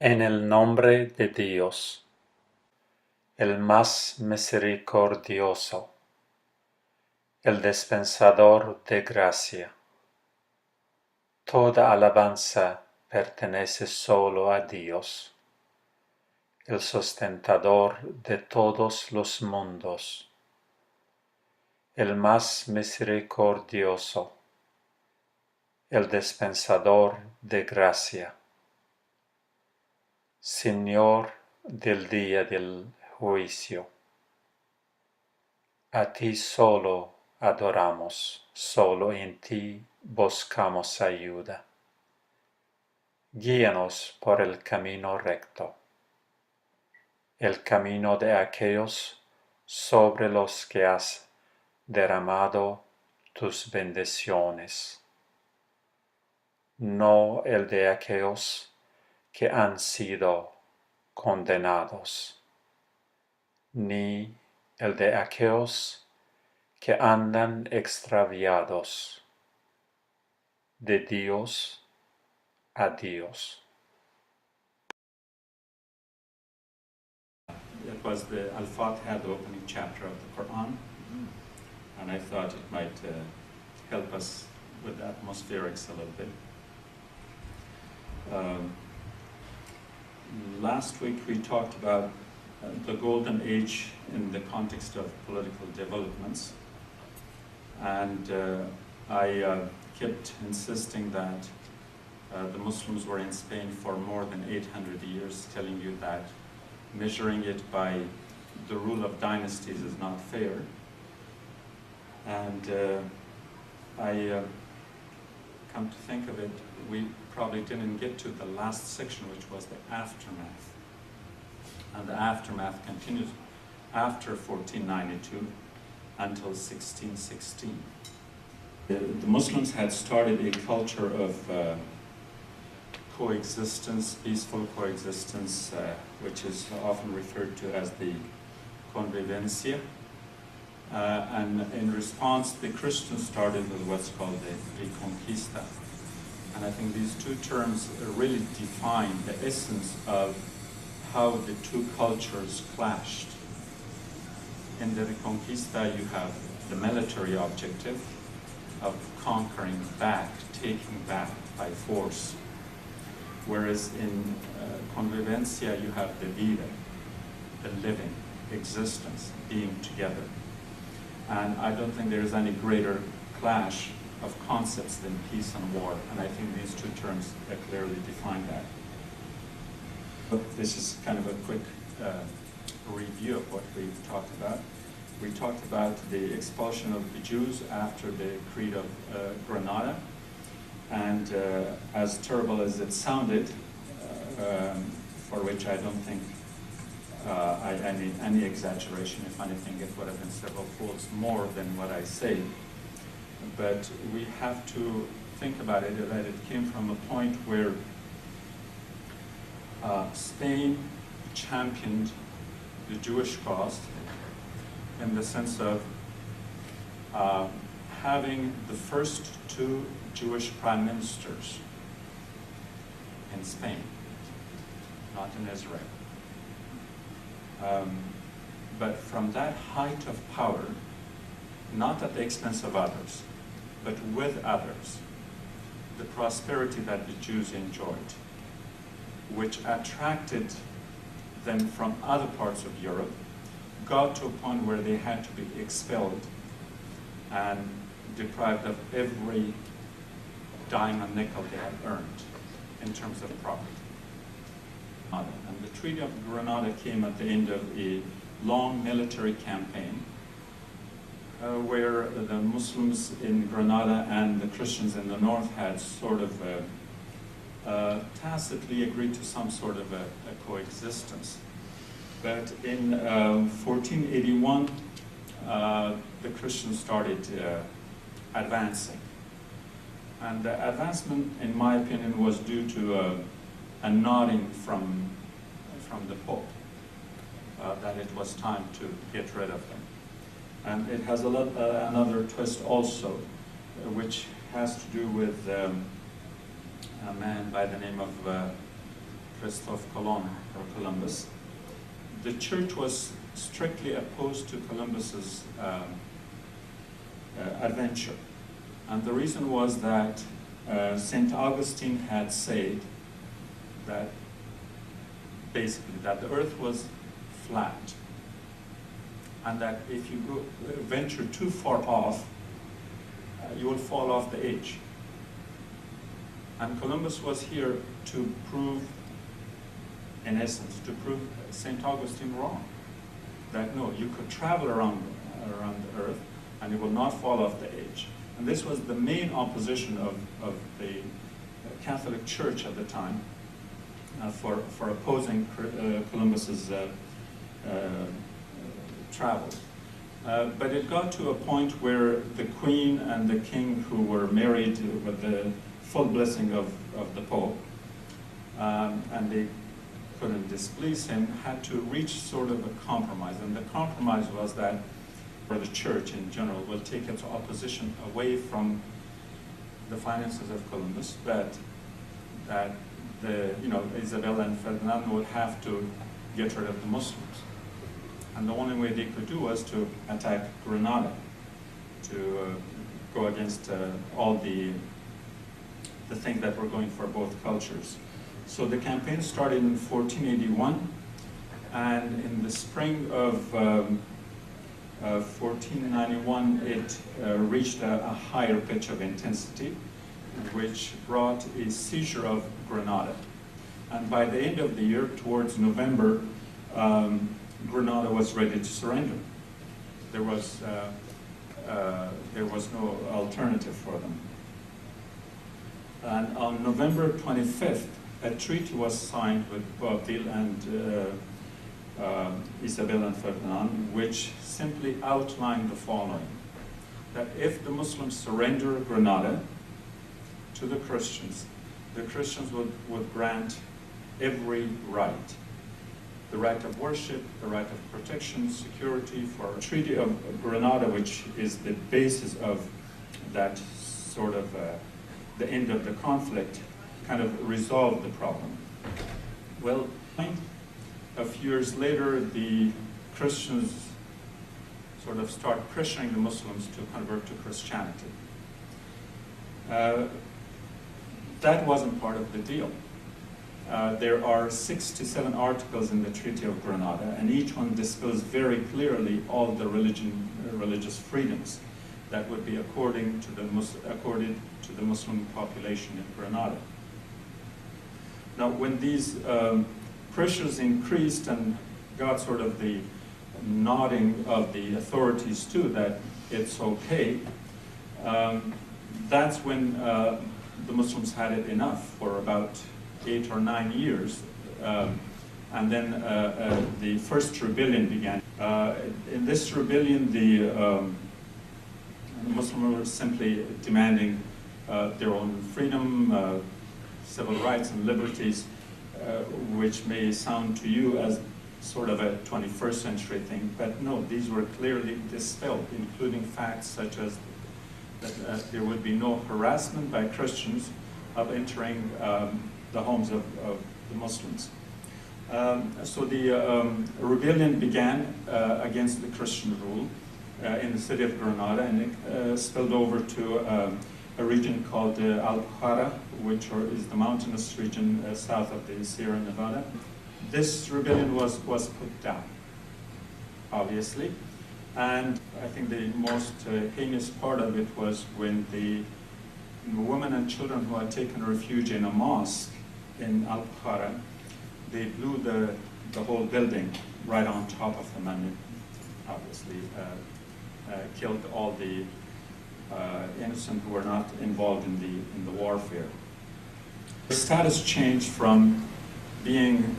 En el nombre de Dios, el más misericordioso, el dispensador de gracia. Toda alabanza pertenece solo a Dios, el sustentador de todos los mundos, el más misericordioso, el dispensador de gracia. Señor del día del juicio, a ti solo adoramos, solo en ti buscamos ayuda. Guíanos por el camino recto, el camino de aquellos sobre los que has derramado tus bendiciones, no el de aquellos que han sido condenados, ni el de aquellos que andan extraviados, de Dios a Dios. It was the Al-Fatiha, the opening chapter of the Quran, and I thought it might help us with the atmospherics a little bit. Last week we talked about the golden age in the context of political developments, and I kept insisting that the Muslims were in Spain for more than 800 years, telling you that measuring it by the rule of dynasties is not fair. And I come to think of it, we probably didn't get to the last section, which was the aftermath. And the aftermath continues after 1492 until 1616. The Muslims had started a culture of coexistence, peaceful coexistence, which is often referred to as the convergence. And in response, the Christians started with what's called the Reconquista. And I think these two terms really define the essence of how the two cultures clashed. In the Reconquista, you have the military objective of conquering back, taking back by force. Whereas in convivencia, you have the vida, the living, existence, being together. And I don't think there is any greater clash of concepts than peace and war, and I think these two terms clearly define that. But this is kind of a quick review of what we've talked about. We talked about the expulsion of the Jews after the Creed of Granada, and as terrible as it sounded, for which I don't think I need any exaggeration. If anything, it would have been several folds more than what I say. But we have to think about it, that it came from a point where Spain championed the Jewish cause in the sense of having the first two Jewish prime ministers in Spain, not in Israel. But from that height of power, not at the expense of others, but with others, the prosperity that the Jews enjoyed, which attracted them from other parts of Europe, got to a point where they had to be expelled and deprived of every dime and nickel they had earned in terms of property. And the Treaty of Granada came at the end of a long military campaign where the Muslims in Granada and the Christians in the north had sort of tacitly agreed to some sort of a coexistence. But in 1481, the Christians started advancing. And the advancement, in my opinion, was due to a nodding from the Pope that it was time to get rid of them. And it has another twist also, which has to do with a man by the name of Christophe Colomb, or Columbus. The church was strictly opposed to Columbus's adventure. And the reason was that St. Augustine had said that basically that the earth was flat, and that if you venture too far off, you will fall off the edge. And Columbus was here to prove, in essence, to prove St. Augustine wrong. That no, you could travel around the earth and it will not fall off the edge. And this was the main opposition of the Catholic Church at the time for opposing Columbus's travels. But it got to a point where the Queen and the King, who were married with the full blessing of the Pope, and they couldn't displease him, had to reach sort of a compromise. And the compromise was that for the church in general will take its opposition away from the finances of Columbus, but that Isabella and Ferdinand would have to get rid of the Muslims. And the only way they could do was to attack Granada, to go against all the things that were going for both cultures. So the campaign started in 1481, and in the spring of 1491, it reached a higher pitch of intensity, which brought a seizure of Granada. And by the end of the year, towards November, Granada was ready to surrender. There was no alternative for them. And on November 25th, a treaty was signed with Boabdil and Isabella and Ferdinand, which simply outlined the following: that if the Muslims surrender Granada to the Christians would grant every right. The right of worship, the right of protection, security. For the Treaty of Granada, which is the basis of that sort of the end of the conflict, kind of resolved the problem. Well, a few years later, the Christians sort of start pressuring the Muslims to convert to Christianity. That wasn't part of the deal. There are 67 articles in the Treaty of Granada, and each one discloses very clearly all the religious freedoms that would be accorded to the Muslim population in Granada. Now, when these pressures increased and got sort of the nodding of the authorities too that it's okay, that's when the Muslims had it enough for about 8 or 9 years, and then the first rebellion began. In this rebellion, the Muslims were simply demanding their own freedom, civil rights and liberties, which may sound to you as sort of a 21st century thing, but no, these were clearly dispelled, including facts such as that there would be no harassment by Christians of entering the homes of the Muslims. So the rebellion began against the Christian rule in the city of Granada, and it spilled over to a region called Al-Bukhara, which is the mountainous region south of the Sierra Nevada. This rebellion was put down, obviously, and I think the most heinous part of it was when the women and children who had taken refuge in a mosque in Al-Bukhara, they blew the whole building right on top of them, and it obviously killed all the innocent who were not involved in the warfare. The status changed from being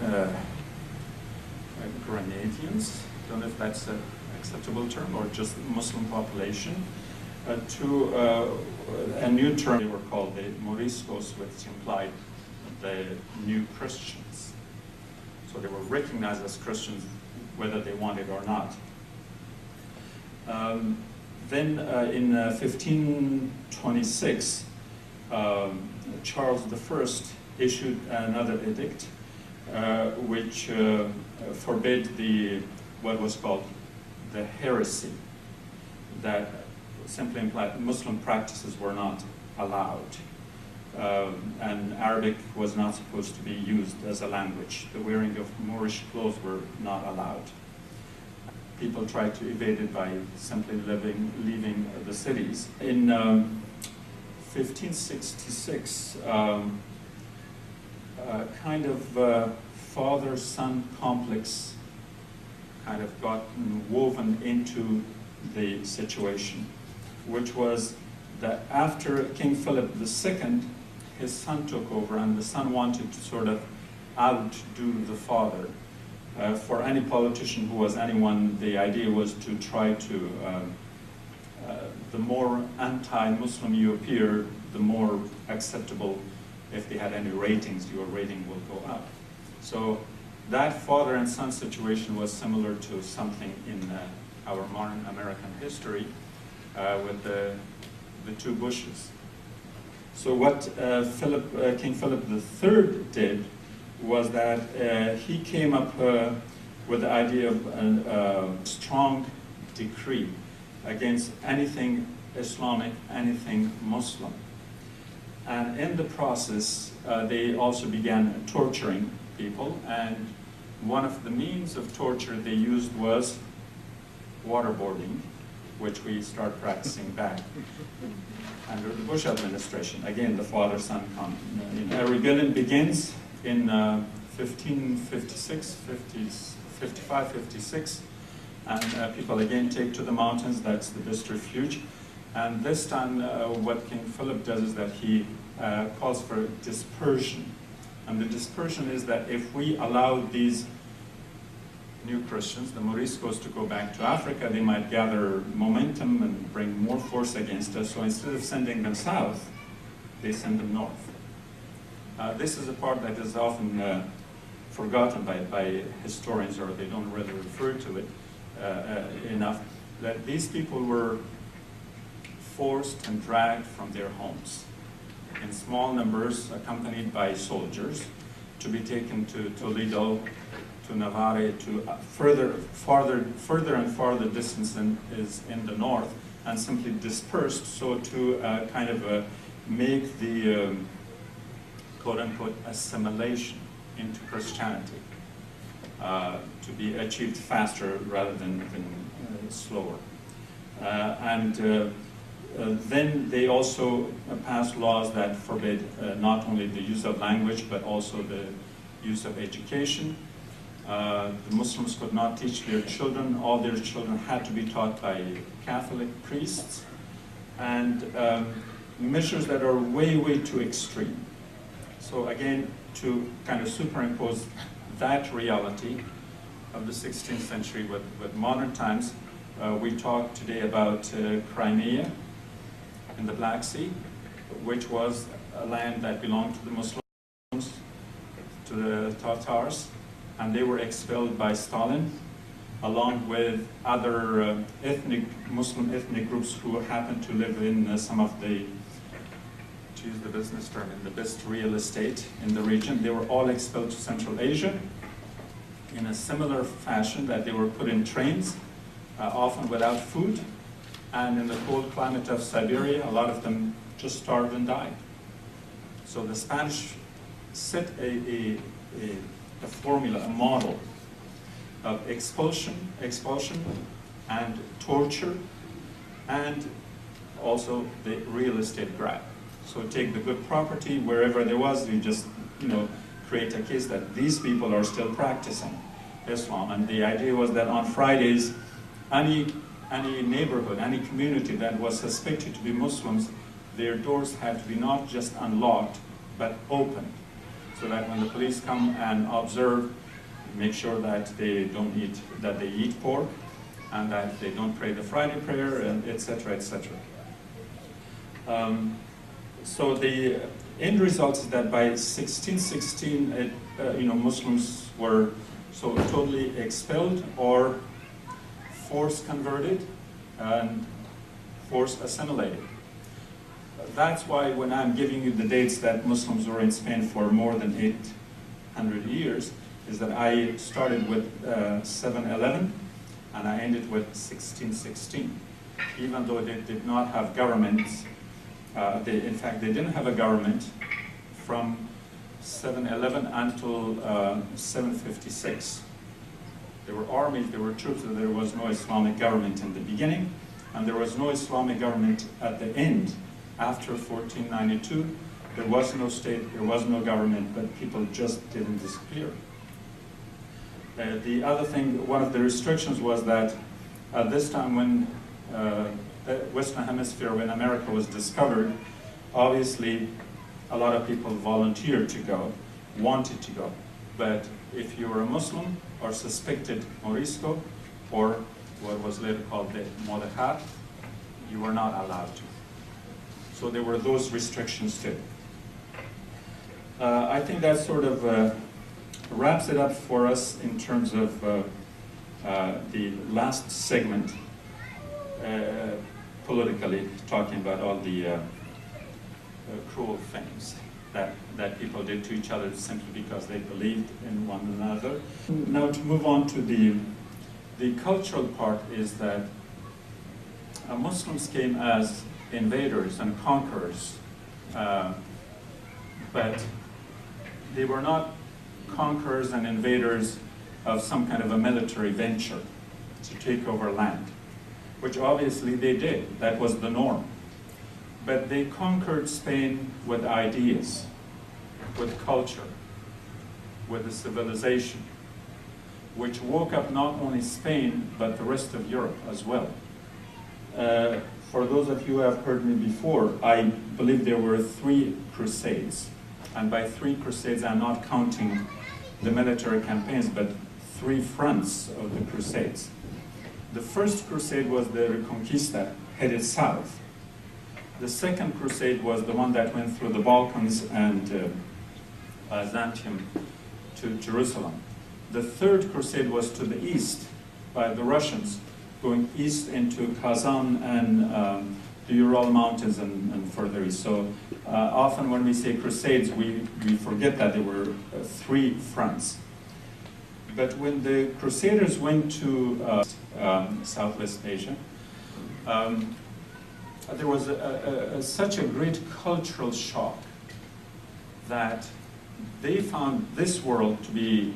Grenadians, I don't know if that's an acceptable term, or just Muslim population, to a new term. They were called the Moriscos, which implied the new Christians. So they were recognized as Christians whether they wanted or not. Then in 1526, Charles I issued another edict which forbid what was called the heresy, that simply implied Muslim practices were not allowed. And Arabic was not supposed to be used as a language. The wearing of Moorish clothes were not allowed. People tried to evade it by simply leaving the cities. In 1566, kind of father-son complex kind of got woven into the situation, which was that after King Philip II, his son took over, and the son wanted to sort of outdo the father. For any politician who was anyone, the idea was to try to, the more anti-Muslim you appear, the more acceptable. If they had any ratings, your rating will go up. So that father and son situation was similar to something in our modern American history with the two Bushes. So what King Philip III did was that he came up with the idea of a strong decree against anything Islamic, anything Muslim. And in the process, they also began torturing people, and one of the means of torture they used was waterboarding, which we start practicing back under the Bush administration. Again, the father-son rebellion begins in 1556, 55, 56, and people again take to the mountains. That's the best refuge. And this time, what King Philip does is that he calls for dispersion. And the dispersion is that if we allow these new Christians, the Moriscos, to go back to Africa, they might gather momentum and bring more force against us. So instead of sending them south, they send them north. This is a part that is often forgotten by historians, or they don't really refer to it enough, that these people were forced and dragged from their homes in small numbers, accompanied by soldiers, to be taken to Toledo, to Navarre, to further and farther distance is in the north, and simply dispersed, so to kind of make the quote-unquote assimilation into Christianity to be achieved faster rather than slower. Then they also passed laws that forbid not only the use of language, but also the use of education. The Muslims could not teach their children. All their children had to be taught by Catholic priests. And measures that are way, way too extreme. So again, to kind of superimpose that reality of the 16th century with modern times, we talk today about Crimea in the Black Sea, which was a land that belonged to the Muslims, to the Tatars, and they were expelled by Stalin, along with other Muslim ethnic groups who happened to live in some of the, to use the business term, in the best real estate in the region. They were all expelled to Central Asia in a similar fashion, that they were put in trains, often without food, and in the cold climate of Siberia, a lot of them just starved and died. So the Spanish set a formula, a model of expulsion and torture, and also the real estate grab. So take the good property wherever there was, you just create a case that these people are still practicing Islam. And the idea was that on Fridays, any neighborhood, any community that was suspected to be Muslims, their doors had to be not just unlocked, but opened, so that when the police come and observe, make sure that they don't eat, that they eat pork, and that they don't pray the Friday prayer, and etc., etc. So the end result is that by 1616, Muslims were so totally expelled or force converted and force assimilated. That's why when I'm giving you the dates that Muslims were in Spain for more than 100 years is that I started with 711 and I ended with 1616. Even though they did not have governments, in fact, they didn't have a government from 711 until 756. There were armies, there were troops, and there was no Islamic government in the beginning, and there was no Islamic government at the end. After 1492, there was no state, there was no government, but people just didn't disappear. The other thing, one of the restrictions was that at this time when the Western Hemisphere, when America was discovered, obviously a lot of people volunteered to go, wanted to go. But if you were a Muslim or suspected Morisco, or what was later called the Modahat, you were not allowed to. So there were those restrictions too. I think that sort of wraps it up for us in terms of the last segment, politically talking about all the cruel things that people did to each other simply because they believed in one another. Now to move on to the cultural part is that Muslims came as invaders and conquerors, but they were not conquerors and invaders of some kind of a military venture to take over land, which obviously they did. That was the norm. But they conquered Spain with ideas, with culture, with a civilization, which woke up not only Spain, but the rest of Europe as well. For those of you who have heard me before, I believe there were 3 crusades. And by 3 crusades, I'm not counting the military campaigns, but 3 fronts of the crusades. The first crusade was the Reconquista, headed south. The second crusade was the one that went through the Balkans and Byzantium to Jerusalem. The third crusade was to the east by the Russians, going east into Kazan and the Ural Mountains and further east. So often when we say crusades, we forget that there were 3 fronts. But when the Crusaders went to Southwest Asia, there was such a great cultural shock that they found this world to be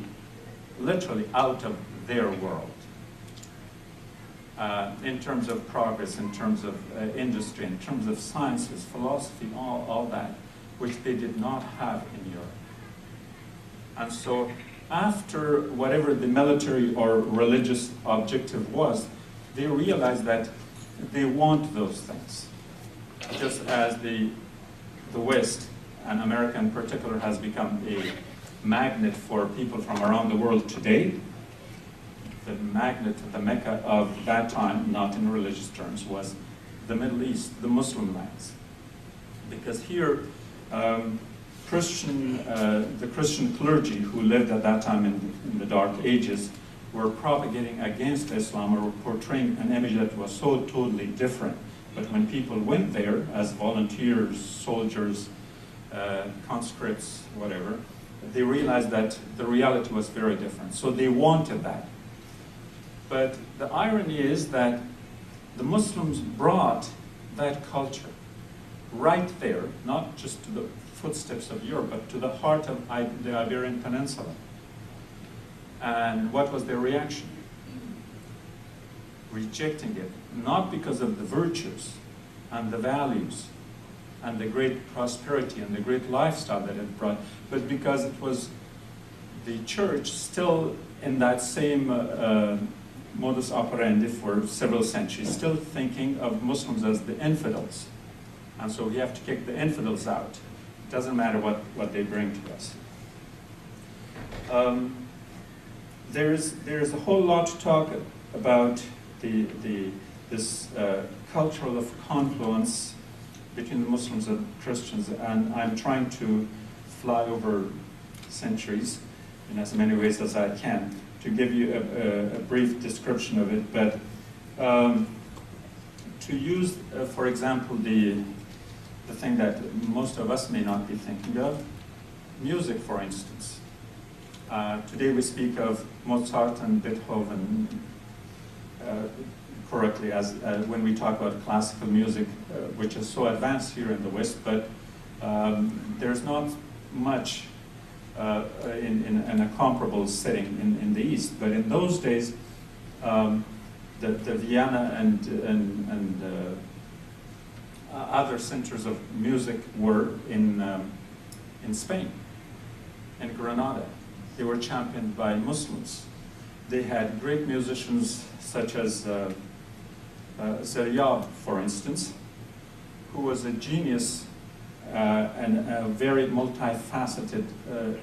literally out of their world. In terms of progress, in terms of industry, in terms of sciences, philosophy, all that, which they did not have in Europe. And so after whatever the military or religious objective was, they realized that they want those things. Just as the West, and America in particular, has become a magnet for people from around the world today, the magnet, the Mecca of that time, not in religious terms, was the Middle East, the Muslim lands. Because here, the Christian clergy who lived at that time in the Dark Ages were propagating against Islam, or were portraying an image that was so totally different. But when people went there as volunteers, soldiers, conscripts, whatever, they realized that the reality was very different. So they wanted that. But the irony is that the Muslims brought that culture right there, not just to the footsteps of Europe, but to the heart of the Iberian Peninsula. And what was their reaction? Rejecting it, not because of the virtues and the values and the great prosperity and the great lifestyle that it brought, but because it was the church still in that same modus operandi for several centuries, still thinking of Muslims as the infidels. And so we have to kick the infidels out. It doesn't matter what they bring to us. There's a whole lot to talk about this cultural of confluence between the Muslims and Christians, and I'm trying to fly over centuries in as many ways as I can to give you a brief description of it. But to use, for example, the thing that most of us may not be thinking of, music, for instance. Today we speak of Mozart and Beethoven correctly as when we talk about classical music, which is so advanced here in the West, but there's not much in a comparable setting in the East. But in those days, the Vienna and other centers of music were in Spain, in Granada. They were championed by Muslims. They had great musicians such as Zeryab, for instance, who was a genius and a very multifaceted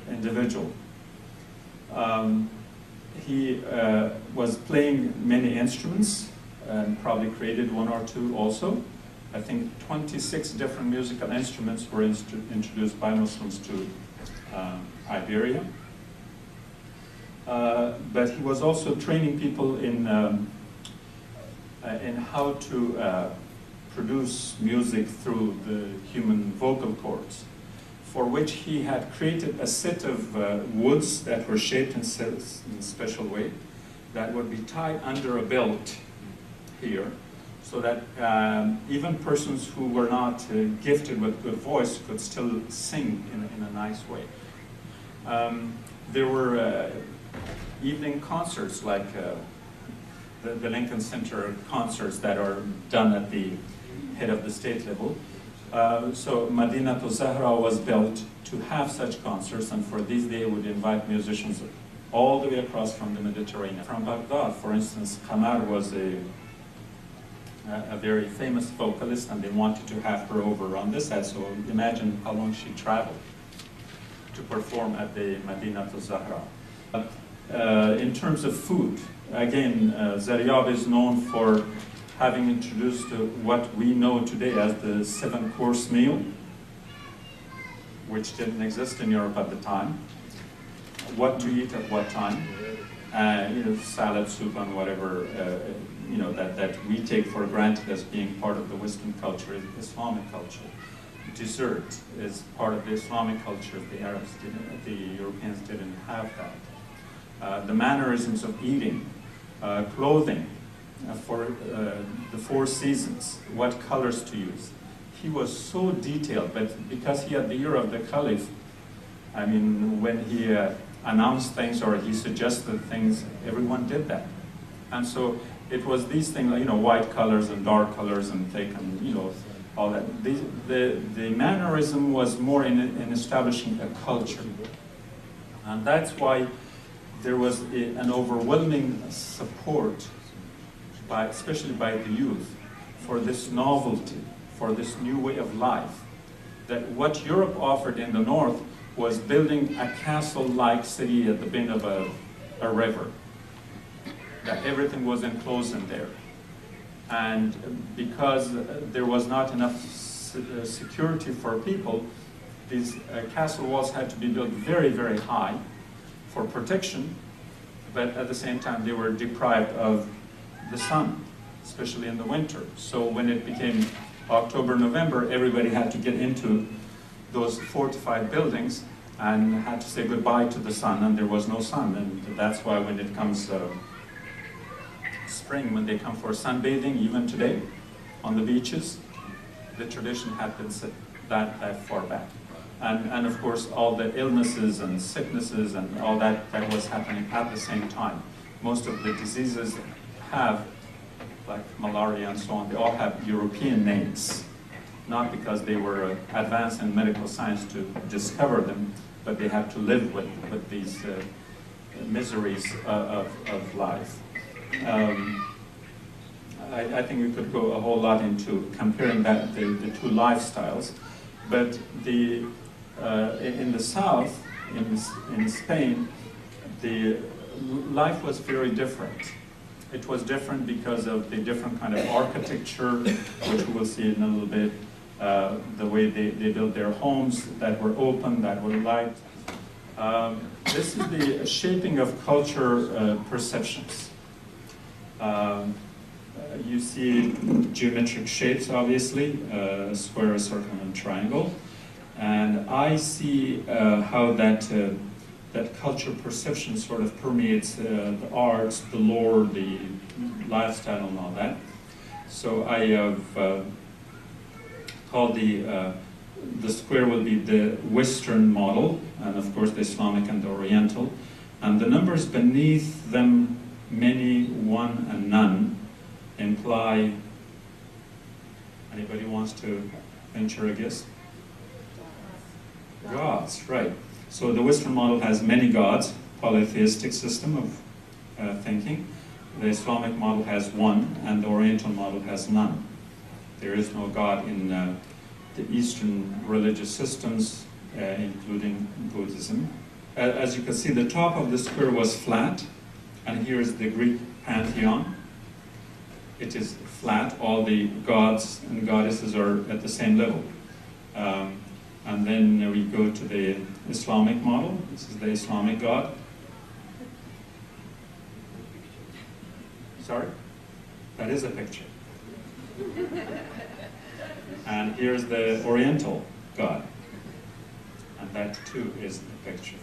individual. He was playing many instruments and probably created one or two also. I think 26 different musical instruments were introduced by Muslims to Iberia. But he was also training people in how to produce music through the human vocal cords, for which he had created a set of woods that were shaped in a special way that would be tied under a belt here, so that even persons who were not gifted with good voice could still sing in a nice way. There were evening concerts like the Lincoln Center concerts that are done at the head of the state level. So Madinat-al was built to have such concerts, and for these they would invite musicians all the way across from the Mediterranean. From Baghdad, for instance, Qamar was a very famous vocalist, and they wanted to have her over on this side, so imagine how long she traveled to perform at the Madinat-al. In terms of food, again, Zeryab is known for having introduced what we know today as the 7-course meal, which didn't exist in Europe at the time. What to eat at what time, salad, soup, and whatever that we take for granted as being part of the Western culture, Islamic culture. Dessert is part of the Islamic culture. The Arabs didn't, the Europeans didn't have that. The mannerisms of eating, clothing, for the 4 seasons, what colors to use. He was so detailed, but because he had the ear of the Caliph, I mean, when he announced things or he suggested things, everyone did that. And so it was these things, white colors and dark colors and thick and, all that. The mannerism was more in establishing a culture. And that's why there was an overwhelming support, especially by the youth, for this novelty, for this new way of life. That what Europe offered in the north was building a castle-like city at the bend of a river. That everything was enclosed in there. And because there was not enough security for people, these castle walls had to be built very, very high for protection, but at the same time they were deprived of the sun, especially in the winter. So when it became October, November, everybody had to get into those fortified buildings and had to say goodbye to the sun, and there was no sun. And that's why when it comes spring, when they come for sunbathing, even today, on the beaches, the tradition had been set that far back. And of course, all the illnesses and sicknesses and all that was happening at the same time. Most of the diseases have, like malaria and so on, they all have European names. Not because they were advanced in medical science to discover them, but they had to live with these miseries of life. I think we could go a whole lot into comparing the two lifestyles, but in the south, in Spain, the life was very different. It was different because of the different kind of architecture, which we will see in a little bit, the way they built their homes that were open, that were light. This is the shaping of culture perceptions. You see geometric shapes, obviously, square, circle, and triangle. And I see how that that cultural perception sort of permeates the arts, the lore, the lifestyle, and all that. So I have called the square will be the Western model, and of course the Islamic and the Oriental. And the numbers beneath them, many, one, and none, imply, anybody wants to venture a guess? Gods, right. So the Western model has many gods, polytheistic system of thinking. The Islamic model has one, and the Oriental model has none. There is no God in the Eastern religious systems, including Buddhism. As you can see, the top of the square was flat, and here is the Greek pantheon. It is flat. All the gods and goddesses are at the same level. And then we go to the Islamic model. This is the Islamic God. Sorry? That is a picture. And here's the Oriental God. And that too is a picture.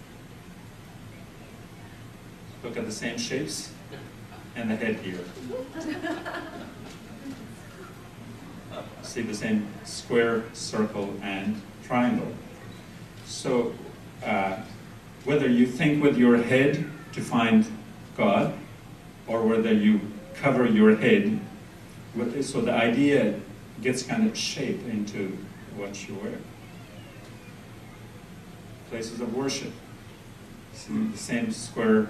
Look at the same shapes and the head here. See the same square, circle, and triangle. So whether you think with your head to find God, or whether you cover your head, so the idea gets kind of shape into what you wear. Places of worship. See the same square,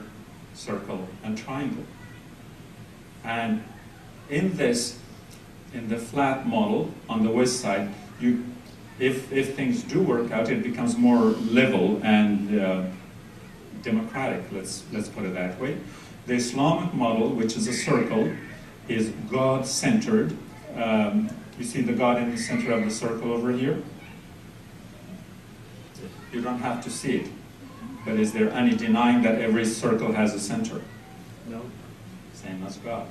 circle, and triangle. And in this, in the flat model on the west side, if things do work out, it becomes more level and democratic, let's put it that way. The Islamic model, which is a circle, is God-centered. You see the God in the center of the circle over here? You don't have to see it. But is there any denying that every circle has a center? No. Same as God.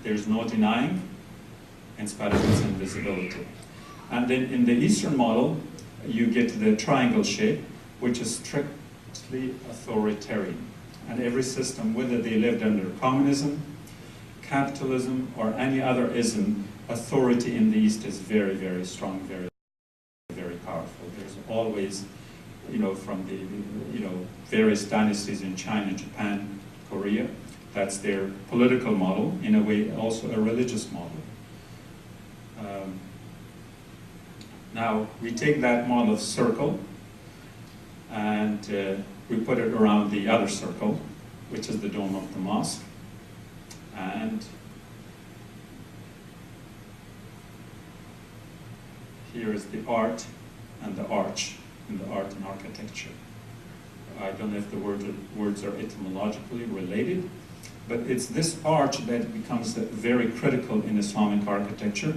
There's no denying, in spite of its invisibility. And then in the Eastern model, you get the triangle shape, which is strictly authoritarian. And every system, whether they lived under communism, capitalism, or any other ism, authority in the East is very, very strong, very, very powerful. There's always, from the, various dynasties in China, Japan, Korea, that's their political model, in a way also a religious model. Now, we take that model of circle, and we put it around the other circle, which is the dome of the mosque. And here is the art and the arch, in the art and architecture. I don't know if the words are etymologically related, but it's this arch that becomes very critical in Islamic architecture.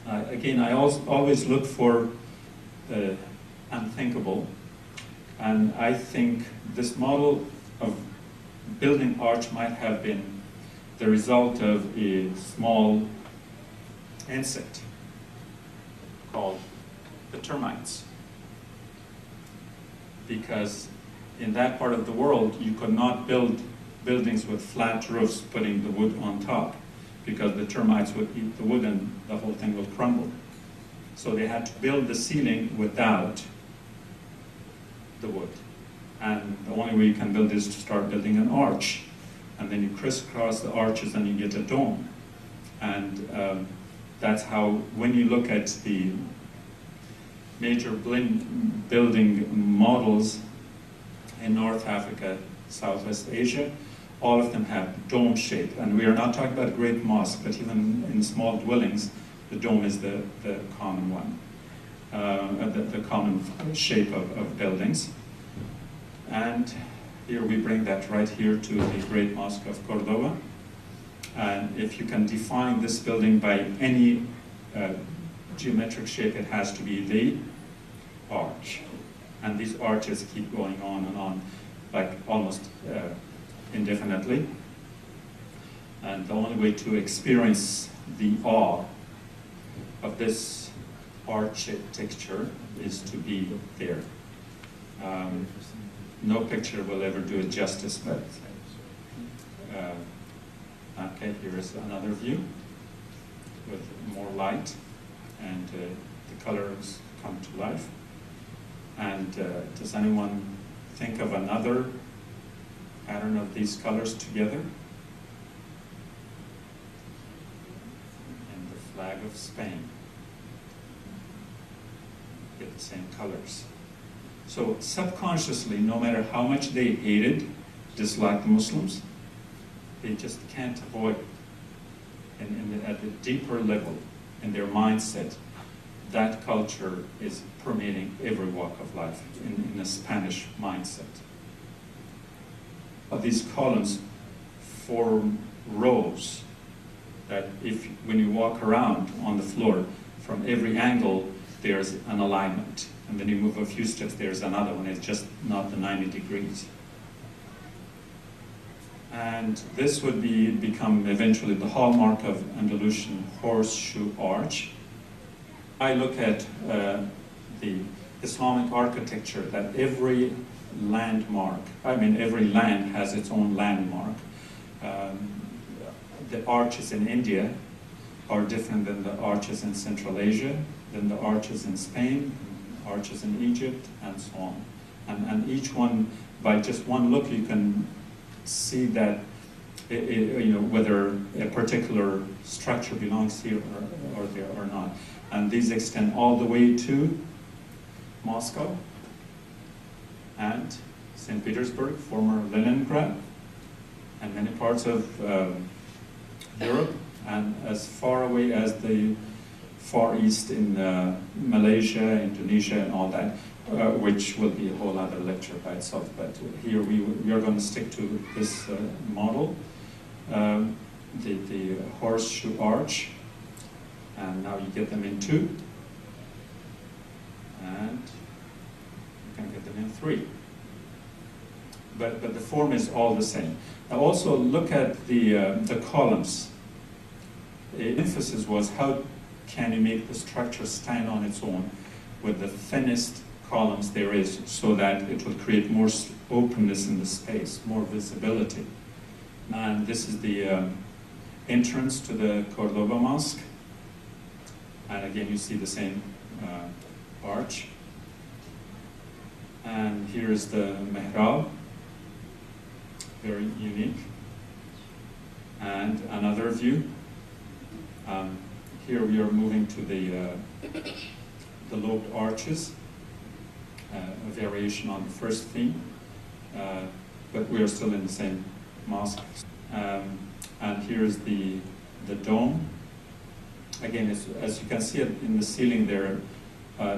Again, I always look for the unthinkable, and I think this model of building arch might have been the result of a small insect called the termites. Because in that part of the world, you could not build buildings with flat roofs, putting the wood on top, because the termites would eat the wood and the whole thing would crumble. So they had to build the ceiling without the wood. And the only way you can build is to start building an arch. And then you crisscross the arches and you get a dome. And that's how, when you look at the major building models in North Africa, Southwest Asia, all of them have dome shape. And we are not talking about a great mosque, but even in small dwellings, the dome is the common one, the common shape of buildings. And here we bring that right here to the Great Mosque of Cordoba. And if you can define this building by any geometric shape, it has to be the arch. And these arches keep going on and on, like almost indefinitely. And the only way to experience the awe of this architecture is to be there. No picture will ever do it justice, but okay, here is another view with more light, and the colors come to life. And does anyone think of another pattern of these colors together? And the flag of Spain. Get the same colors. So subconsciously, no matter how much they hated, disliked Muslims, they just can't avoid it. At a deeper level in their mindset, that culture is permeating every walk of life in a Spanish mindset. These columns form rows that when you walk around on the floor, from every angle, there's an alignment. And then you move a few steps, there's another one. It's just not the 90 degrees. And this would become eventually the hallmark of Andalusian horseshoe arch. I look at the Islamic architecture, that every landmark, every land has its own landmark. The arches in India are different than the arches in Central Asia, than the arches in Spain, arches in Egypt, and so on. And each one, by just one look, you can see that whether a particular structure belongs here or there or not. And these extend all the way to Moscow and St. Petersburg, former Leningrad, and many parts of Europe, and as far away as the Far East in Malaysia, Indonesia, and all that, which will be a whole other lecture by itself. But here we are going to stick to this model, the horseshoe arch, and now you get them in 2, and you can get them in 3. But the form is all the same. Now also look at the columns. The emphasis was how can you make the structure stand on its own with the thinnest columns there is, so that it will create more openness in the space, more visibility. And this is the entrance to the Cordoba Mosque. And again, you see the same arch. And here is the mihrab, very unique. And another view. Here we are moving to the lobed arches, a variation on the first theme, but we are still in the same mosque. And here's the dome. Again, as you can see in the ceiling there,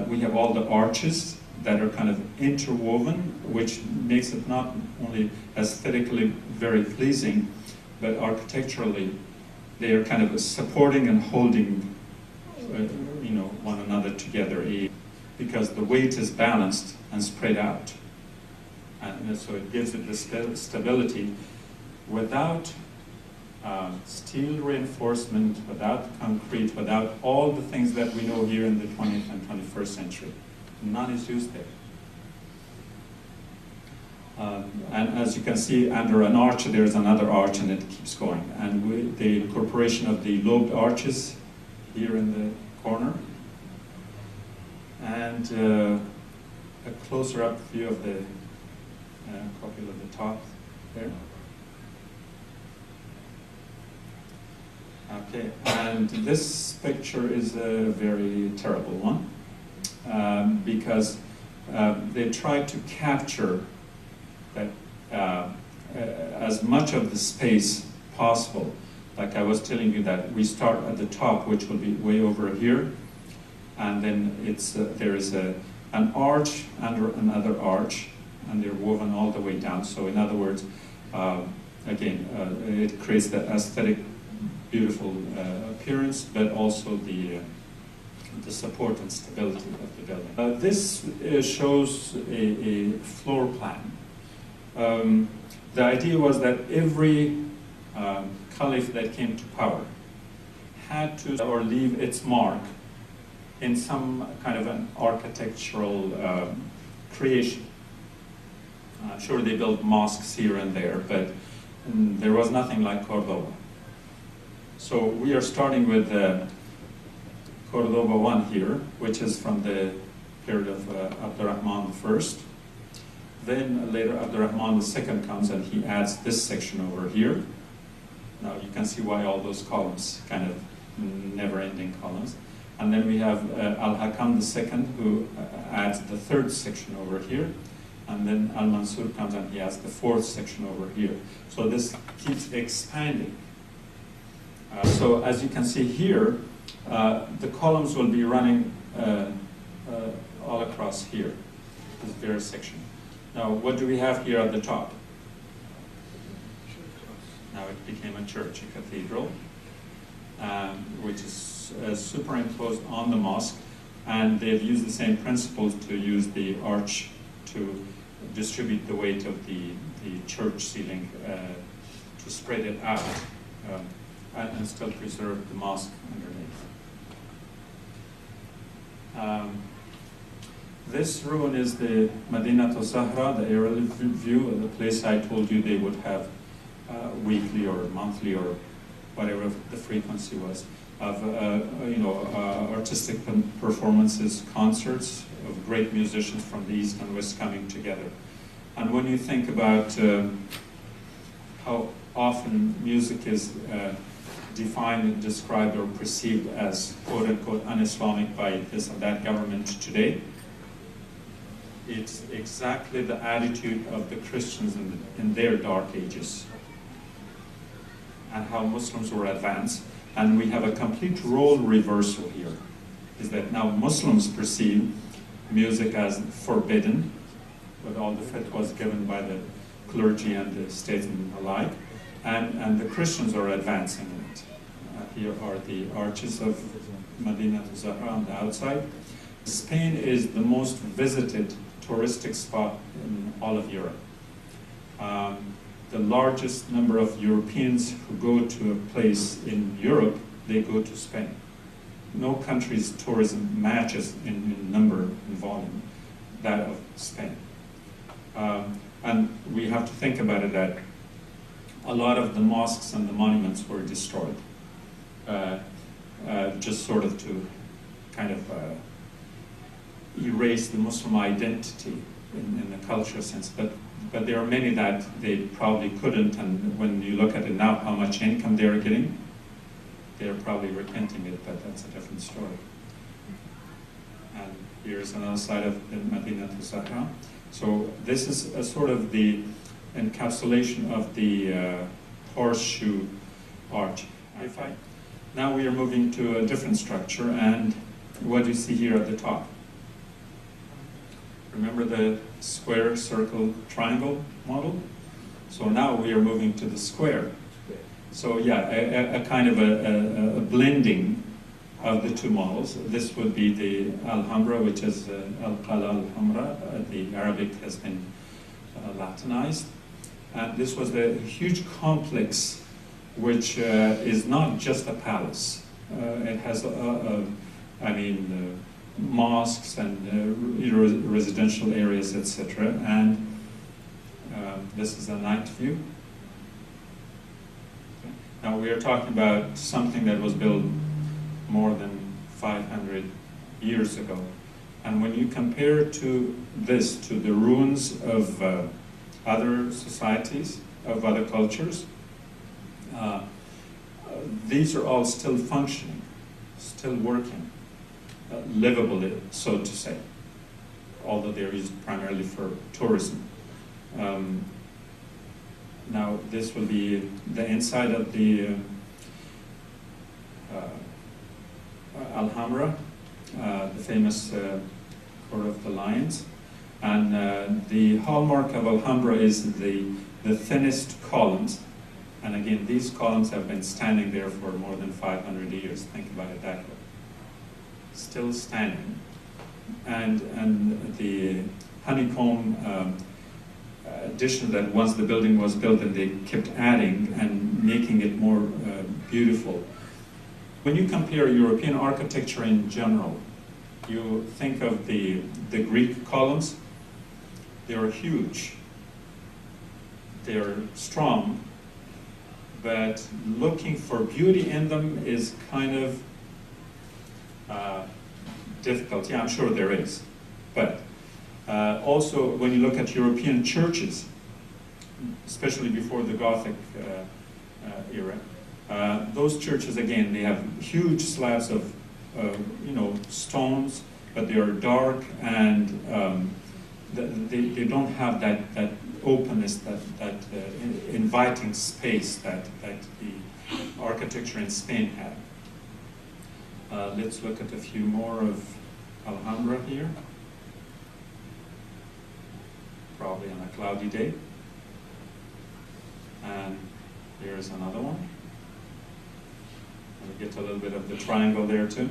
we have all the arches that are kind of interwoven, which makes it not only aesthetically very pleasing, but architecturally they are kind of supporting and holding one another together, because the weight is balanced and spread out. And so it gives it the stability without steel reinforcement, without concrete, without all the things that we know here in the 20th and 21st century. None is used there. And as you can see, under an arch, there's another arch, and it keeps going. And the incorporation of the lobed arches here in the corner, and a closer up view of the copula at the top there. Okay, and this picture is a very terrible one, because they tried to capture that as much of the space possible. Like I was telling you, that we start at the top, which will be way over here, and then there is an arch under another arch, and they're woven all the way down. So in other words, again, it creates the aesthetic, beautiful appearance, but also the support and stability of the building. This shows a floor plan. The idea was that every caliph that came to power had to leave its mark in some kind of an architectural creation. Sure, they built mosques here and there, but there was nothing like Cordoba. So we are starting with Cordoba 1 here, which is from the period of Abdurrahman I. Then later Abdurrahman II comes and he adds this section over here. Now you can see why all those columns, kind of never-ending columns. And then we have Al-Hakam II who adds the third section over here. And then Al-Mansur comes and he adds the fourth section over here. So this keeps expanding. So as you can see here, the columns will be running all across here, this very section. Now, what do we have here at the top? Now it became a church, a cathedral, which is superimposed on the mosque, and they've used the same principles to use the arch to distribute the weight of the church ceiling to spread it out and still preserve the mosque underneath. This ruin is the Madinat-al, the aerial view of the place I told you they would have weekly or monthly or whatever the frequency was of artistic performances, concerts of great musicians from the East and West coming together. And when you think about how often music is defined and described or perceived as quote-unquote un-Islamic by this and that government today, it's exactly the attitude of the Christians in their dark ages, and how Muslims were advanced. And we have a complete role reversal here, is that now Muslims perceive music as forbidden, with all the fatwas given by the clergy and the statesmen alike, and the Christians are advancing in it. Here are the arches of Madinat-al on the outside. Spain is the most visited touristic spot in all of Europe. The largest number of Europeans who go to a place in Europe, they go to Spain. No country's tourism matches in number and volume that of Spain. And we have to think about it that a lot of the mosques and the monuments were destroyed, just sort of to kind of erase the Muslim identity in the cultural sense, but there are many that they probably couldn't, and when you look at it now, how much income they're getting, they're probably repenting it, but that's a different story. And here's another side of the Madinat-al. So this is a sort of the encapsulation of the horseshoe arch. Now we are moving to a different structure, and what do you see here at the top? Remember the square, circle, triangle model? So now we are moving to the square. So yeah, a kind of a blending of the two models. This would be the Alhambra, which is Al-Qala Al-Hamra. The Arabic has been Latinized. And this was a huge complex which is not just a palace. It has, mosques and residential areas, etc. And this is a night view. Okay. Now we are talking about something that was built more than 500 years ago. And when you compare this to the ruins of other societies, of other cultures, these are all still functioning, still working. Livable, so to say, although they're used primarily for tourism. Now this will be the inside of the Alhambra, the famous Court of the Lions. And the hallmark of Alhambra is the thinnest columns. And again, these columns have been standing there for more than 500 years. Think about it that way. Still standing, and the honeycomb addition that once the building was built and they kept adding and making it more beautiful. When you compare European architecture in general, you think of the Greek columns. They are huge, they're strong, but looking for beauty in them is kind of difficult. Yeah, I'm sure there is. But also, when you look at European churches, especially before the Gothic era, those churches, again, they have huge slabs of stones, but they are dark, and they don't have that openness, that inviting space that the architecture in Spain had. Let's look at a few more of Alhambra here. Probably on a cloudy day. And here's another one. And we get a little bit of the triangle there too.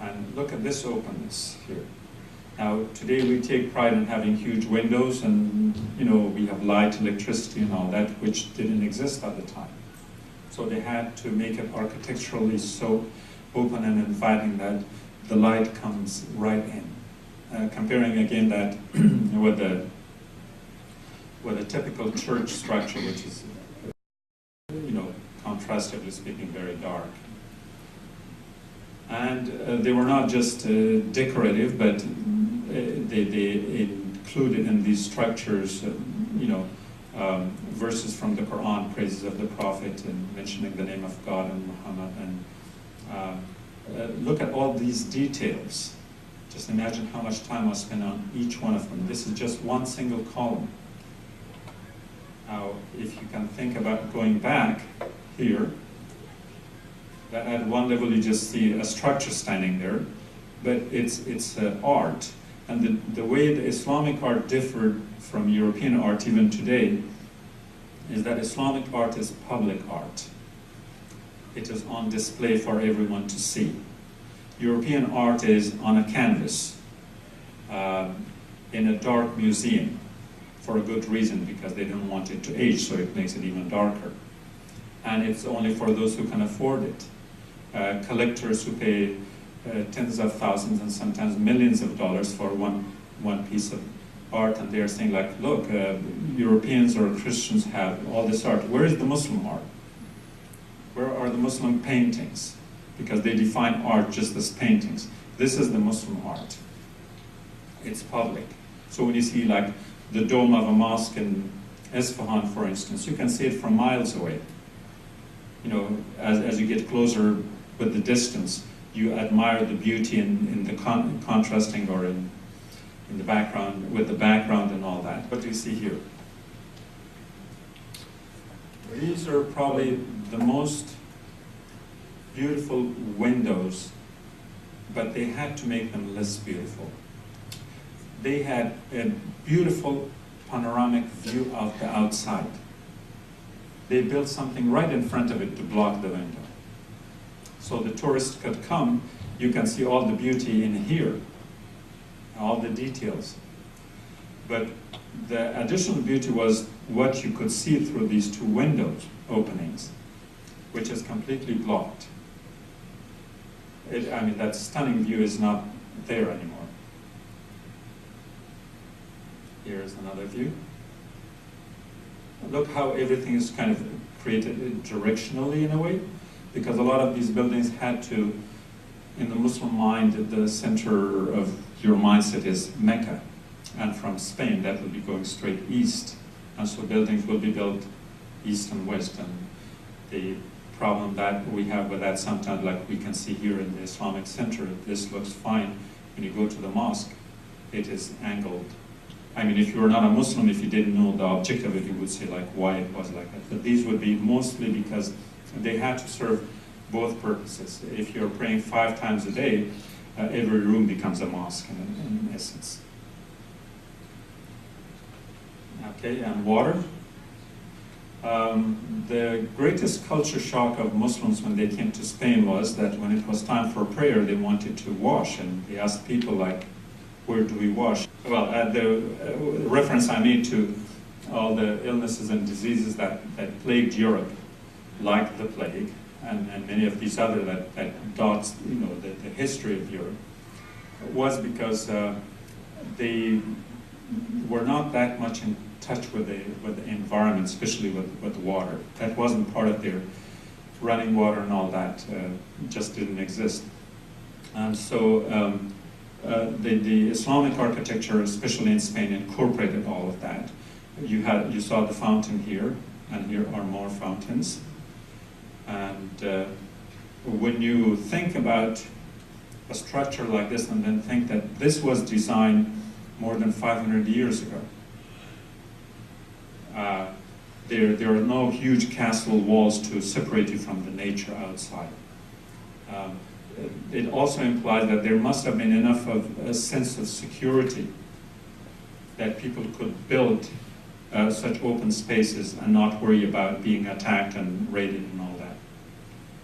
And look at this openness here. Now, today we take pride in having huge windows, and we have light, electricity, and all that, which didn't exist at the time. So they had to make it architecturally so open and inviting that the light comes right in. Comparing again that with a typical church structure, which is, contrastively speaking, very dark. And they were not just decorative, but they included in these structures, verses from the Quran, praises of the Prophet, and mentioning the name of God and Muhammad. And look at all these details. Just imagine how much time was spent on each one of them. This is just one single column. Now, if you can think about going back here, that at one level you just see a structure standing there, but it's art. And the way the Islamic art differed from European art even today is that Islamic art is public art. It is on display for everyone to see. European art is on a canvas in a dark museum for a good reason, because they didn't want it to age, so it makes it even darker. And it's only for those who can afford it. Collectors who pay tens of thousands and sometimes millions of dollars for one piece of art, and they're saying like, look, Europeans or Christians have all this art. Where is the Muslim art? Where are the Muslim paintings? Because they define art just as paintings. This is the Muslim art. It's public. So when you see like the dome of a mosque in Isfahan, for instance, you can see it from miles away. As you get closer with the distance, you admire the beauty in the contrasting, or in the background, with the background and all that. What do you see here? These are probably the most beautiful windows, but they had to make them less beautiful. They had a beautiful panoramic view of the outside. They built something right in front of it to block the window. So the tourist could come, you can see all the beauty in here, all the details. But the additional beauty was what you could see through these two windows openings, which is completely blocked. That stunning view is not there anymore. Here's another view. Look how everything is kind of created directionally in a way, because a lot of these buildings had to, in the Muslim mind, the center of your mindset is Mecca, and from Spain that will be going straight east, and so buildings will be built east and west. And the problem that we have with that sometimes, like we can see here in the Islamic center, this looks fine. When you go to the mosque, it is angled. If you were not a Muslim, if you didn't know the object of it, you would say like why it was like that. But these would be mostly because they had to serve both purposes. If you're praying 5 times a day, every room becomes a mosque in essence. Okay, and water. The greatest culture shock of Muslims when they came to Spain was that when it was time for prayer, they wanted to wash, and they asked people like, where do we wash? Well, the reference I made to all the illnesses and diseases that plagued Europe, like the plague, and many of these other that dots, the history of Europe, was because they were not that much in touch with the environment, especially with the water. That wasn't part of their running water and all that, just didn't exist. And so the Islamic architecture, especially in Spain, incorporated all of that. You saw the fountain here, and here are more fountains. And when you think about a structure like this and then think that this was designed more than 500 years ago, there are no huge castle walls to separate you from the nature outside. It also implies that there must have been enough of a sense of security that people could build such open spaces and not worry about being attacked and raided and all that,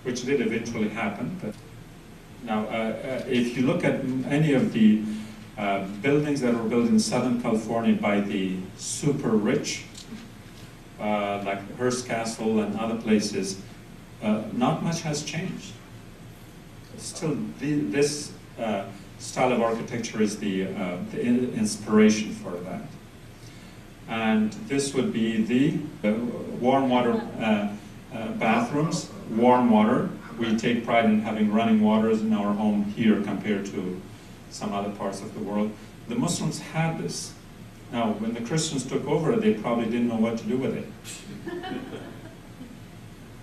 which did eventually happen. But now, if you look at any of the buildings that were built in Southern California by the super rich, like Hearst Castle and other places, not much has changed. Still, this style of architecture is the inspiration for that. And this would be the warm water bathrooms, warm water. We take pride in having running waters in our home here compared to some other parts of the world. The Muslims had this. Now, when the Christians took over, they probably didn't know what to do with it.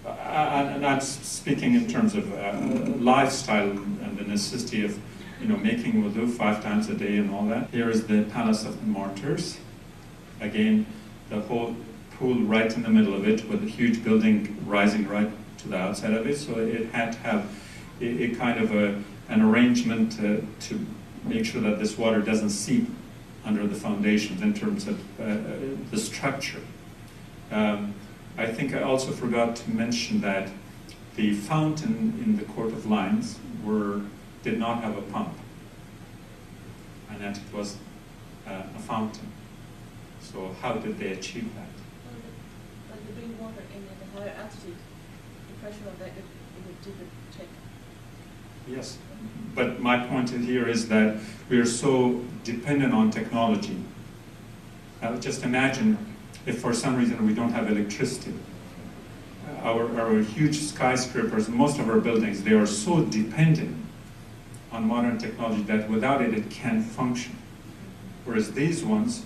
And I'm speaking in terms of lifestyle and the necessity of, making wudu 5 times a day and all that. Here is the Palace of the Martyrs. Again, the whole pool right in the middle of it, with a huge building rising right to the outside of it. So it had to have a kind of an arrangement to make sure that this water doesn't seep under the foundations in terms of the structure. I think I also forgot to mention that the fountain in the Court of Lions did not have a pump, and that it was a fountain. So how did they achieve that? But they bring water in at a higher altitude. The pressure of that it would do the check. Yes, but my point here is that we are so dependent on technology. Just imagine if for some reason we don't have electricity. Our huge skyscrapers, most of our buildings, they are so dependent on modern technology that without it, it can't function. Whereas these ones,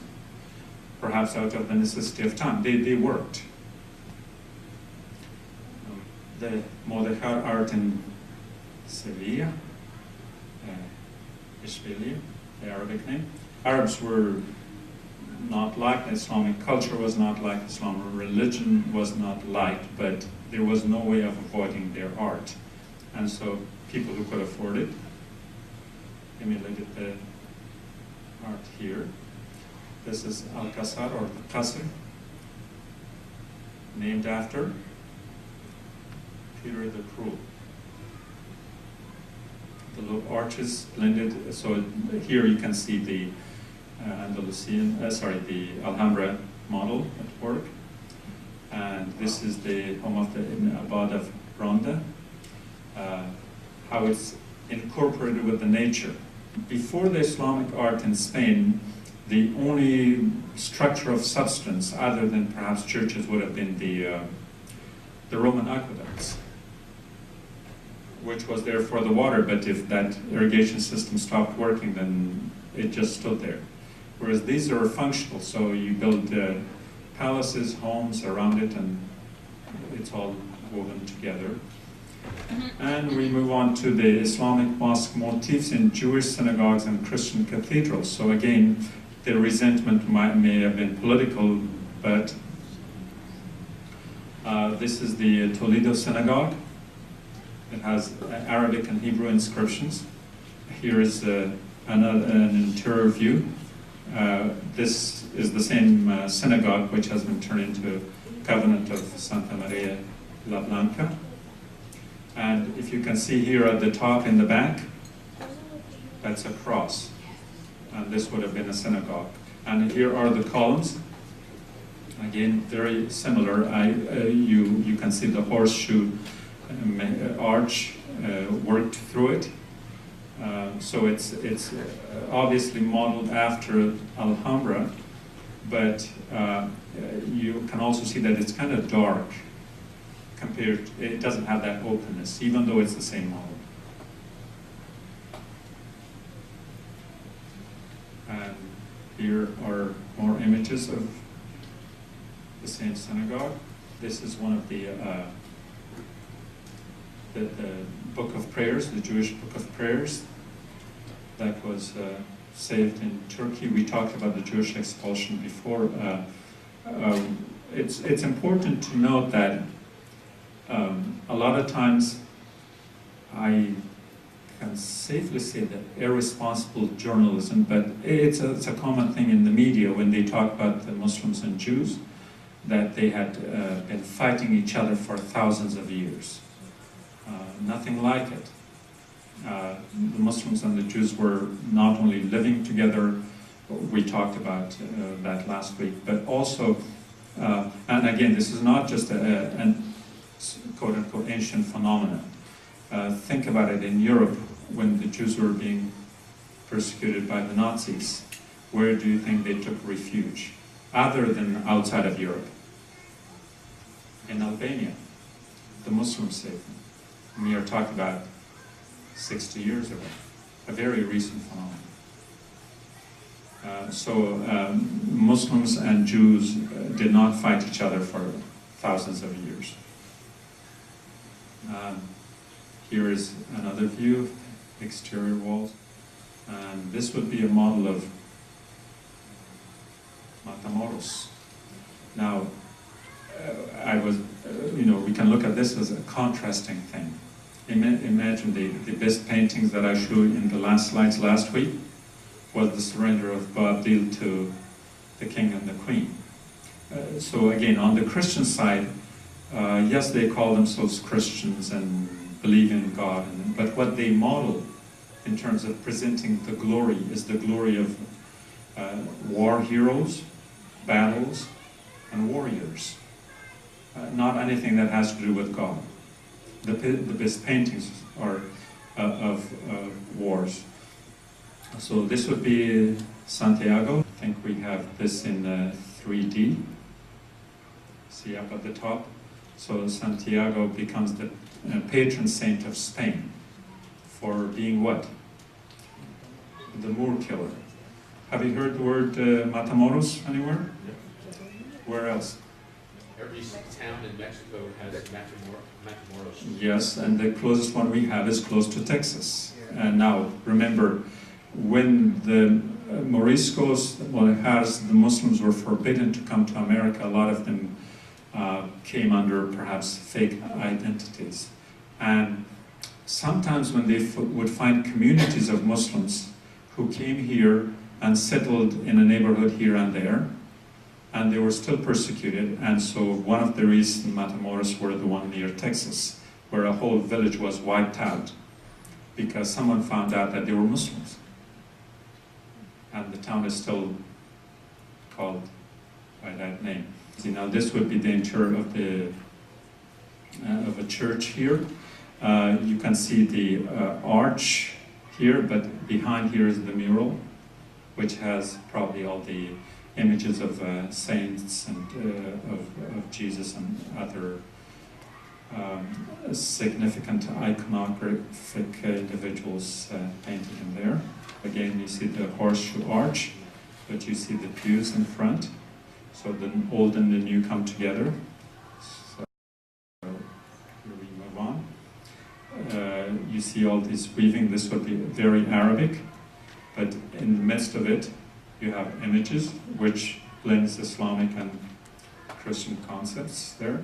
perhaps out of the necessity of time, they worked. The Modern art in Sevilla, Ishbiliya, the Arabic name. Arabs were not like Islamic culture was not like Islam, religion was not like, but there was no way of avoiding their art. And so people who could afford it emulated the art here. This is Al-Qasr, or the Qasr, named after Peter the Cruel. The little arches blended, so here you can see the the Alhambra model at work. And this is the home of the Ibn Abad of Ronda, how it's incorporated with the nature. Before the Islamic art in Spain, the only structure of substance, other than perhaps churches, would have been the Roman aqueducts, which was there for the water, but if that irrigation system stopped working, then it just stood there. Whereas these are functional, so you build palaces, homes around it, and it's all woven together. And we move on to the Islamic mosque motifs in Jewish synagogues and Christian cathedrals. So again, the resentment may have been political, but this is the Toledo synagogue. It has Arabic and Hebrew inscriptions. Here is an interior view. This is the same synagogue which has been turned into Convent of Santa Maria la Blanca. And if you can see here at the top in the back, that's a cross. And this would have been a synagogue. And here are the columns. Again, very similar. You can see the horseshoe arch worked through it. So it's obviously modeled after Alhambra, but you can also see that it's kind of dark compared. It doesn't have that openness, even though it's the same model. And here are more images of the same synagogue. This is one of the Book of Prayers, the Jewish Book of Prayers, that was saved in Turkey. We talked about the Jewish expulsion before. It's important to note that a lot of times I can safely say that irresponsible journalism, but it's a common thing in the media when they talk about the Muslims and Jews, that they had been fighting each other for thousands of years. Nothing like it. The Muslims and the Jews were not only living together, we talked about that last week, but also, and again, this is not just an quote-unquote ancient phenomenon. Think about it in Europe when the Jews were being persecuted by the Nazis. Where do you think they took refuge, other than outside of Europe? In Albania. The Muslims saved them. We are talking about 60 years ago, a very recent phenomenon. Muslims and Jews did not fight each other for thousands of years. Here is another view of exterior walls. And this would be a model of Matamoros. Now, we can look at this as a contrasting thing. Imagine the best paintings that I showed in the last slides last week was the surrender of Boabdil to the king and the queen. So again, on the Christian side, yes, they call themselves Christians and believe in God, but what they model in terms of presenting the glory is the glory of war heroes, battles, and warriors. Not anything that has to do with God. The best paintings are of wars. So this would be Santiago. I think we have this in 3D. See up at the top? So Santiago becomes the patron saint of Spain for being what? The Moor killer. Have you heard the word Matamoros anywhere? Where else? Every town in Mexico has Matamoros. Yes, and the closest one we have is close to Texas. And now, remember, when the Moriscos, the Muslims were forbidden to come to America, a lot of them came under perhaps fake identities. And sometimes when they would find communities of Muslims who came here and settled in a neighborhood here and there, and they were still persecuted, and so one of the recent Matamoros were the one near Texas, where a whole village was wiped out because someone found out that they were Muslims. And the town is still called by that name. See, now this would be the interior of a church here. You can see the arch here, but behind here is the mural, which has probably all the images of saints and of Jesus and other significant iconographic individuals painted in there. Again, you see the horseshoe arch, but you see the pews in front. So the old and the new come together. So here we move on. You see all this weaving. This would be very Arabic, but in the midst of it, you have images which blends Islamic and Christian concepts there.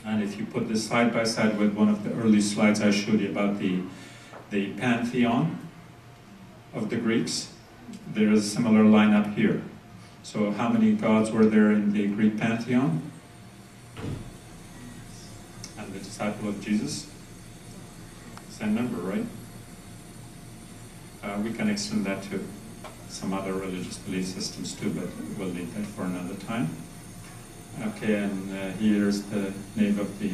And if you put this side by side with one of the early slides I showed you about the pantheon of the Greeks, there is a similar line up here. So how many gods were there in the Greek pantheon? And the disciple of Jesus? Same number, right? We can extend that to some other religious belief systems too, but we'll leave that for another time. Okay, and here's the nave of the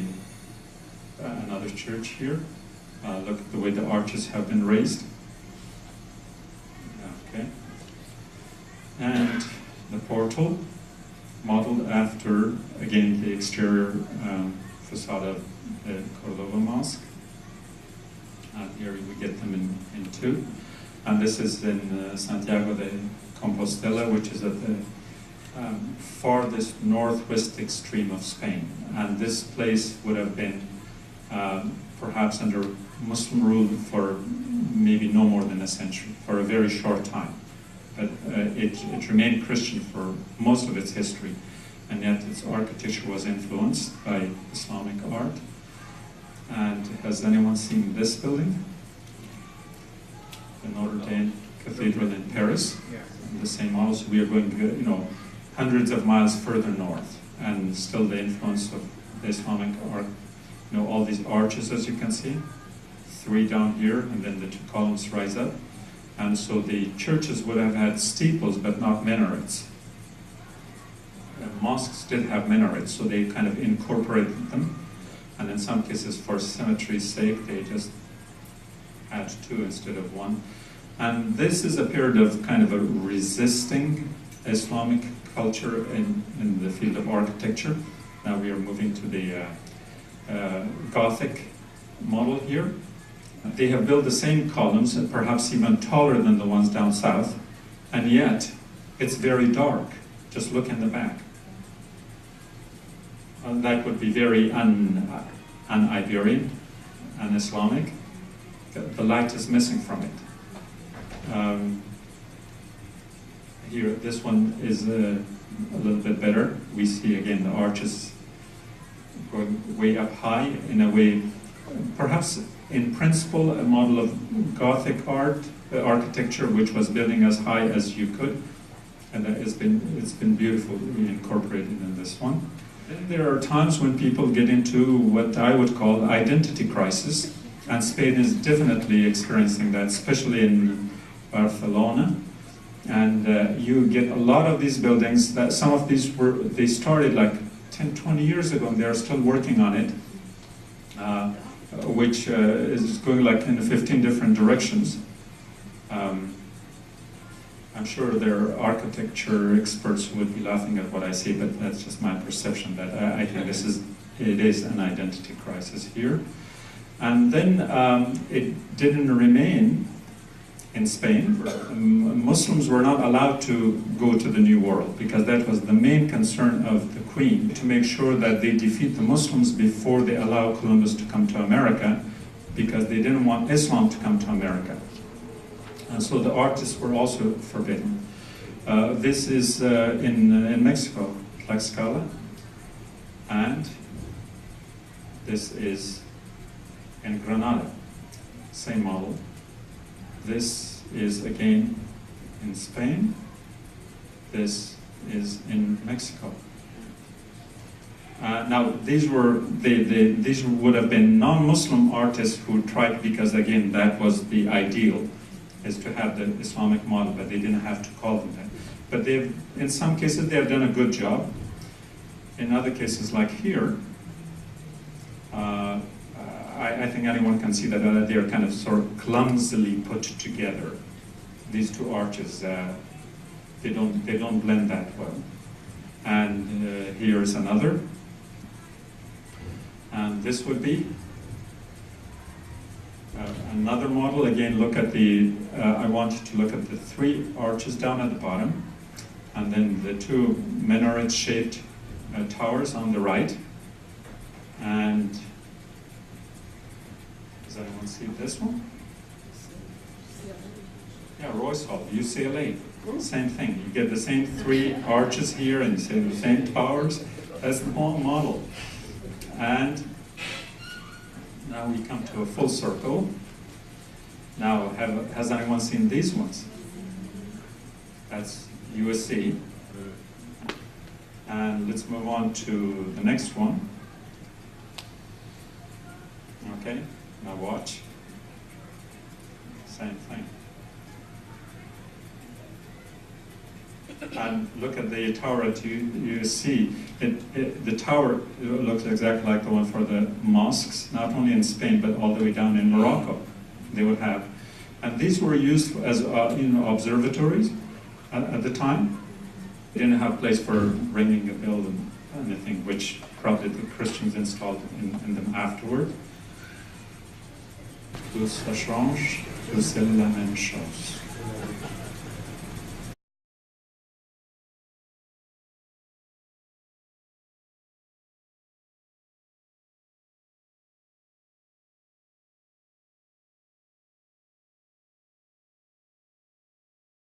another church here. Look at the way the arches have been raised. Okay. And the portal, modeled after, again, the exterior facade of the Cordoba Mosque. And here we get them in two. And this is in Santiago de Compostela, which is at the farthest northwest extreme of Spain. And this place would have been perhaps under Muslim rule for maybe no more than a century, for a very short time. But it remained Christian for most of its history, and yet its architecture was influenced by Islamic art. And has anyone seen this building? The Notre Dame Cathedral in Paris. Yeah. The same model. So we are going, hundreds of miles further north, and still the influence of the Islamic art. All these arches, as you can see, 3 down here, and then the 2 columns rise up. And so the churches would have had steeples, but not minarets. Mosques did have minarets, so they kind of incorporated them. And in some cases, for symmetry's sake, they just had 2 instead of 1. And this is a period of kind of a resisting Islamic culture in the field of architecture. Now we are moving to the Gothic model here. They have built the same columns, and perhaps even taller than the ones down south, and yet it's very dark. Just look in the back. That would be very un-Iberian, un-Islamic. The light is missing from it. Here, this one is a little bit better. We see again the arches going way up high in a way, perhaps in principle, a model of Gothic architecture, which was building as high as you could, and it's been beautifully incorporated in this one. Then there are times when people get into what I would call identity crisis, and Spain is definitely experiencing that, especially in Barcelona. And you get a lot of these buildings that some of these they started like 10, 20 years ago, and they're still working on it, which is going like in 15 different directions. I'm sure there are architecture experts who would be laughing at what I say, but that's just my perception, that I think it is an identity crisis here. And then it didn't remain in Spain. Muslims were not allowed to go to the New World, because that was the main concern of the Queen, to make sure that they defeat the Muslims before they allow Columbus to come to America, because they didn't want Islam to come to America. And so the artists were also forbidden. This is in Mexico, Tlaxcala, and this is in Granada, same model. This is again in Spain. This is in Mexico. Now these would have been non-Muslim artists who tried, because again that was the ideal, is to have the Islamic model, but they didn't have to call them that. But in some cases they have done a good job. In other cases, like here, I think anyone can see that they are kind of sort of clumsily put together. These 2 arches, they don't blend that well. And here is another. And this would be another model. Again, look at I want you to look at the 3 arches down at the bottom, and then the 2 minaret-shaped towers on the right. And does anyone see this one? Yeah, Royce Hall, UCLA. Same thing. You get the same 3 arches here and the same towers. That's the whole model. And now we come to a full circle. Now, has anyone seen these ones? That's USC. And let's move on to the next one. Okay, now watch. Same thing. and look at the tower at USC. The tower looks exactly like the one for the mosques, not only in Spain, but all the way down in Morocco. They would have. And these were used as observatories at the time. They didn't have place for ringing a bell and anything, which probably the Christians installed in them afterward. Tout ça change, tout c'est la même chose.